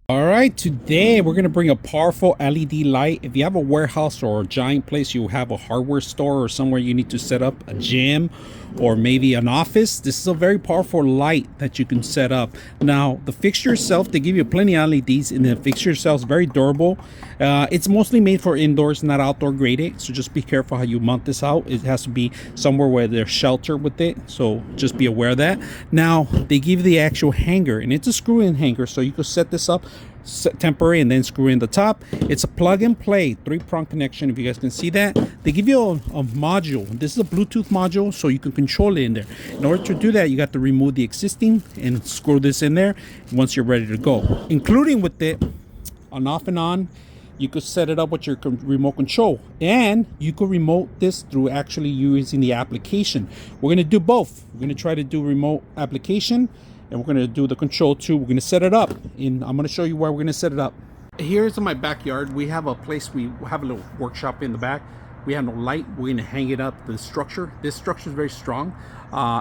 All right, today we're going to bring a powerful LED light. If you have a warehouse or a giant place, you have a hardware store or somewhere you need to set up a gym or maybe an office, this is a very powerful light that you can set up. Now, the fixture itself, they give you plenty of LEDs, and the fixture itself is very durable. It's mostly made for indoors, not outdoor graded, so just be careful how you mount this out. It has to be somewhere where there's shelter with it, so just be aware of that. Now, they give you the actual hanger, and it's a screw-in hanger, so you can set this up temporary and then screw in the top. It's a plug and play 3-prong connection, if you guys can see that. They give you a module. This is a Bluetooth module, so you can control it in there. In order to do that, you got to remove the existing and screw this in there once you're ready to go. Including with it, on off and on, you could set it up with your remote control, and you could remote this through actually using the application. We're going to do both. We're going to try to do remote application, and we're going to do the control too. We're going to set it up, and I'm going to show you where we're going to set it up. Here's in my backyard. We have a place, we have a little workshop in the back. We have no light. We're going to hang it up. The structure, this structure is very strong.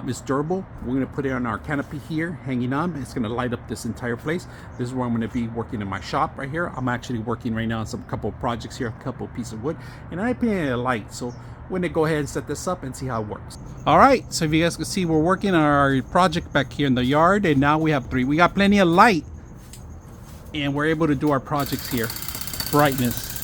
It's durable. We're going to put it on our canopy here, hanging on. It's going to light up this entire place. This is where I'm going to be working in my shop right here. I'm actually working right now on some couple of projects here, a couple of pieces of wood, and I painted a light. So we're gonna go ahead and set this up and see how it works. All right, so if you guys can see, we're working on our project back here in the yard, and now we have 3. We got plenty of light, and we're able to do our projects here. Brightness.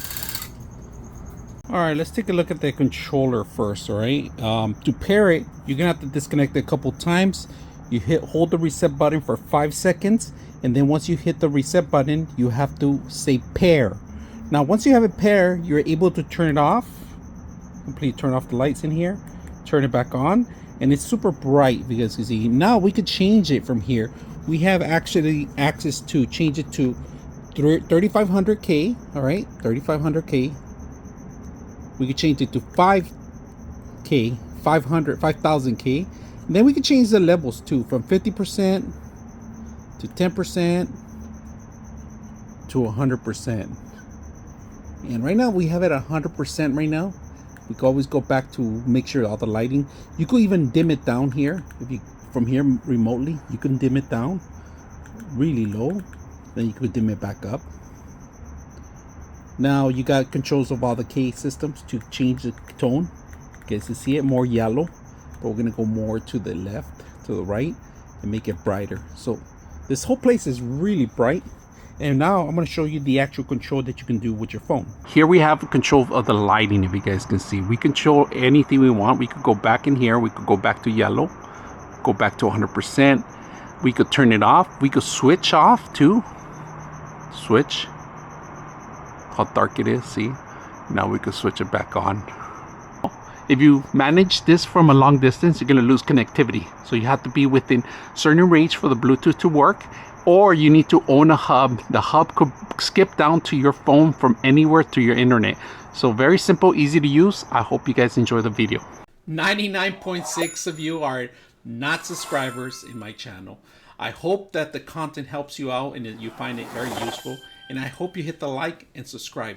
All right, let's take a look at the controller first. All right, to pair it, you're gonna have to disconnect it a couple times. You hold the reset button for 5 seconds, and then once you hit the reset button, you have to say pair. Now once you have it pair, you're able to turn it off. Completely turn off the lights in here, turn it back on, and it's super bright, because you see now we could change it from here. We have actually access to change it to 3500K. all right, 3500K. We could change it to 5K, 5000K, and then we could change the levels too, from 50% to 10% to 100%. And right now we have it at 100% right now. We can always go back to make sure all the lighting. You could even dim it down here. If you from here remotely, you can dim it down really low. Then you could dim it back up. Now you got controls of all the K systems to change the tone. You guys can see it more yellow, but we're gonna go more to the left, to the right, and make it brighter. So this whole place is really bright. And now I'm going to show you the actual control that you can do with your phone. Here we have control of the lighting, if you guys can see. We control anything we want. We could go back in here. We could go back to yellow, go back to 100%. We could turn it off. We could switch off too. Switch. How dark it is, see? Now we could switch it back on. If you manage this from a long distance, you're going to lose connectivity. So you have to be within certain range for the Bluetooth to work. Or you need to own a hub. The hub could skip down to your phone from anywhere to your internet. So very simple, easy to use. I hope you guys enjoy the video. 99.6 of you are not subscribers in my channel. I hope that the content helps you out and that you find it very useful. And I hope you hit the like and subscribe.